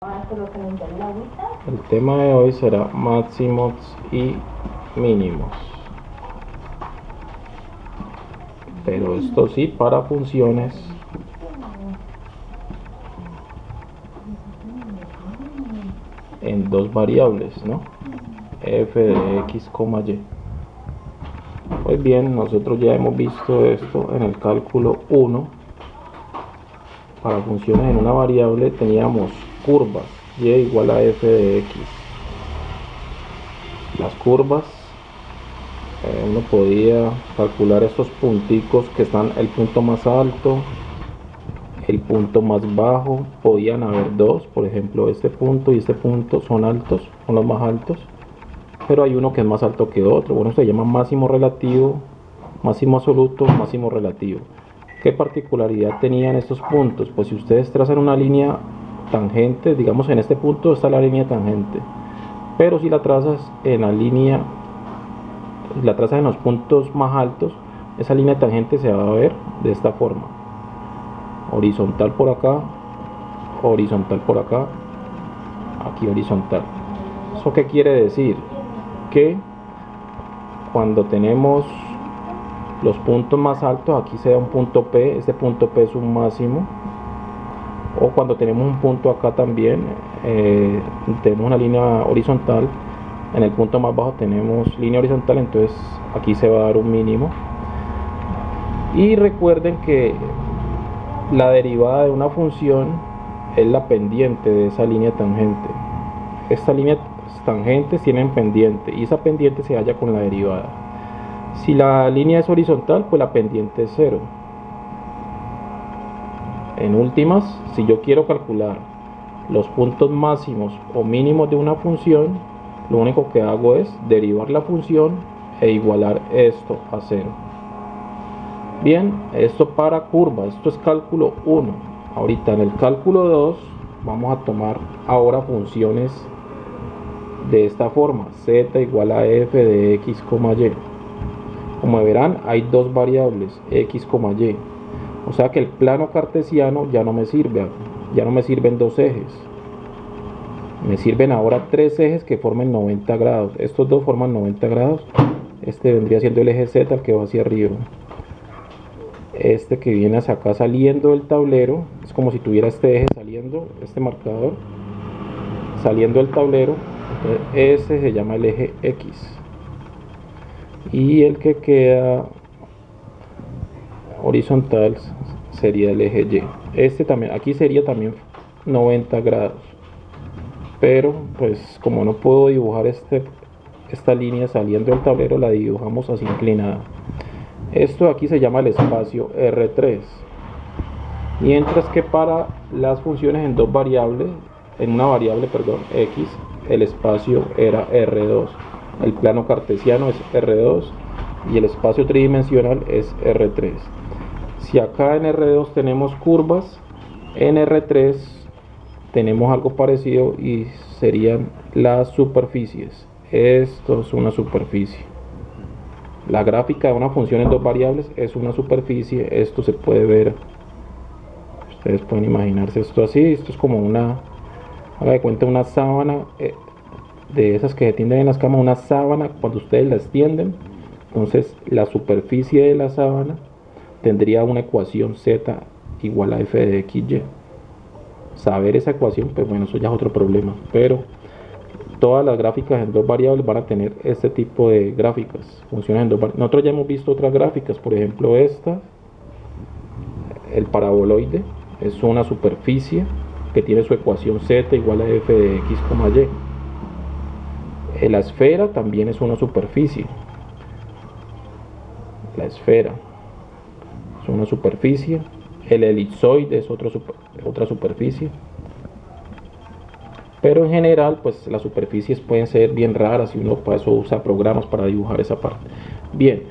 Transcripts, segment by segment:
El tema de hoy será máximos y mínimos, pero esto sí para funciones en dos variables, ¿no? F de x, y. Pues bien, nosotros ya hemos visto esto en el cálculo 1. Para funciones en una variable teníamos curvas y igual a f de x. Las curvas, uno podía calcular estos punticos que están el punto más alto, el punto más bajo. Podían haber dos, por ejemplo este punto y este punto son altos, son los más altos, pero hay uno que es más alto que otro. Bueno, se llama máximo relativo, máximo absoluto, máximo relativo. ¿Qué particularidad tenían estos puntos? Pues si ustedes trazan una línea tangente, digamos en este punto está la línea tangente, pero si la trazas en la línea, la trazas en los puntos más altos, esa línea tangente se va a ver de esta forma: horizontal por acá, horizontal por acá, aquí horizontal. ¿Eso qué quiere decir? Que cuando tenemos los puntos más altos, aquí se da un punto P, este punto P es un máximo. O cuando tenemos un punto acá también, tenemos una línea horizontal, en el punto más bajo tenemos línea horizontal, entonces aquí se va a dar un mínimo. Y recuerden que la derivada de una función es la pendiente de esa línea tangente. Estas líneas tangentes tienen pendiente y esa pendiente se halla con la derivada. Si la línea es horizontal, pues la pendiente es 0. En últimas, si yo quiero calcular los puntos máximos o mínimos de una función, lo único que hago es derivar la función e igualar esto a 0. Bien, esto para curvas, esto es cálculo 1. Ahorita en el cálculo 2 vamos a tomar ahora funciones de esta forma: z igual a f de x, y. Como verán, hay dos variables, x, y. O sea que el plano cartesiano ya no me sirve, ya no me sirven dos ejes, me sirven ahora tres ejes que formen 90 grados. Estos dos forman 90 grados. Este vendría siendo el eje z, el que va hacia arriba. Este que viene hacia acá saliendo del tablero, es como si tuviera este eje saliendo, este marcador saliendo del tablero. Entonces ese se llama el eje x. Y el que queda horizontal sería el eje y. Este también, aquí sería también 90 grados, pero pues como no puedo dibujar esta línea saliendo del tablero, la dibujamos así inclinada. Esto aquí se llama el espacio R3. Mientras que para las funciones en dos variables, en una variable, perdón, x, el espacio era R2. El plano cartesiano es R2 y el espacio tridimensional es R3. Si acá en R2 tenemos curvas, en R3 tenemos algo parecido y serían las superficies. Esto es una superficie. La gráfica de una función en dos variables es una superficie. Esto se puede ver, ustedes pueden imaginarse esto así. Esto es como una, haga de cuenta, una sábana de esas que se tienden en las camas, una sábana. Cuando ustedes la extienden, entonces la superficie de la sábana tendría una ecuación z igual a f de xy. Saber esa ecuación, pues bueno, eso ya es otro problema, pero todas las gráficas en dos variables van a tener este tipo de gráficas, funciones en dos variables. Nosotros ya hemos visto otras gráficas, por ejemplo esta, el paraboloide es una superficie que tiene su ecuación z igual a f de x, y. La esfera también es una superficie, la esfera es una superficie. El elipsoide es otra superficie. Pero en general, pues las superficies pueden ser bien raras y uno para eso usa programas para dibujar esa parte. Bien,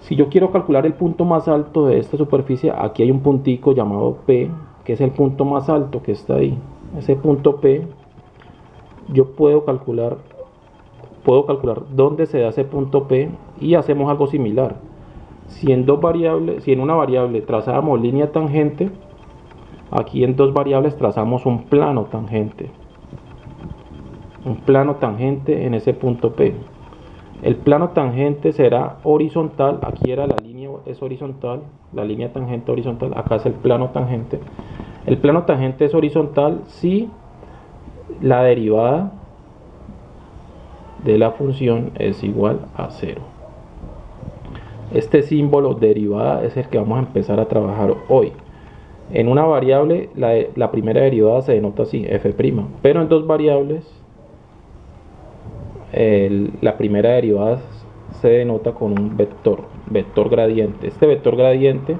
si yo quiero calcular el punto más alto de esta superficie, aquí hay un puntico llamado P, que es el punto más alto que está ahí. Ese punto P, yo puedo calcular dónde se da ese punto P y hacemos algo similar. Si en una variable trazáramos línea tangente, Aquí en dos variables trazamos un plano tangente. Un plano tangente en ese punto P. El plano tangente será horizontal. Aquí era la línea, es horizontal. La línea tangente horizontal. Acá es el plano tangente. El plano tangente es horizontal si la derivada de la función es igual a 0. Este símbolo derivada es el que vamos a empezar a trabajar hoy. En una variable la primera derivada se denota así, f', pero en dos variables la primera derivada se denota con un vector gradiente. Este vector gradiente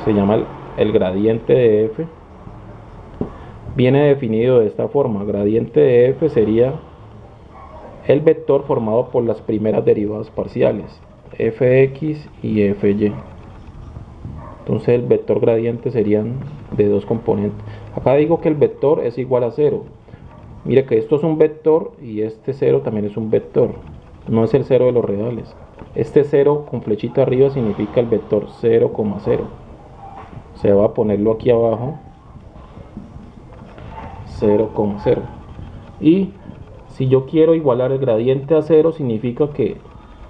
se llama el gradiente de f. Viene definido de esta forma: gradiente de f sería el vector formado por las primeras derivadas parciales, fx y fy. Entonces el vector gradiente serían de dos componentes. Acá digo que el vector es igual a 0. Mire que esto es un vector y este 0 también es un vector. No es el 0 de los reales. Este 0 con flechita arriba significa el vector 0,0. Se va a ponerlo aquí abajo, 0,0. Y si yo quiero igualar el gradiente a 0, significa que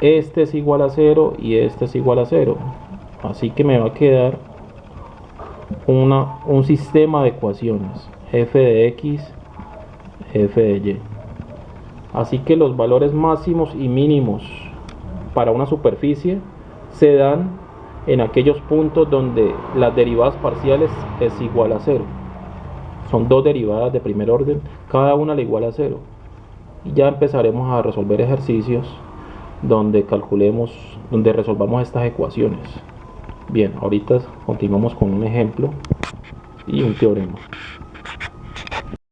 este es igual a 0 y este es igual a 0. Así que me va a quedar un sistema de ecuaciones, f de x, f de y. Así que los valores máximos y mínimos para una superficie se dan en aquellos puntos donde las derivadas parciales es igual a 0. Son dos derivadas de primer orden, cada una le igual a 0. Y ya empezaremos a resolver ejercicios donde resolvamos estas ecuaciones. Bien, ahorita continuamos con un ejemplo y un teorema.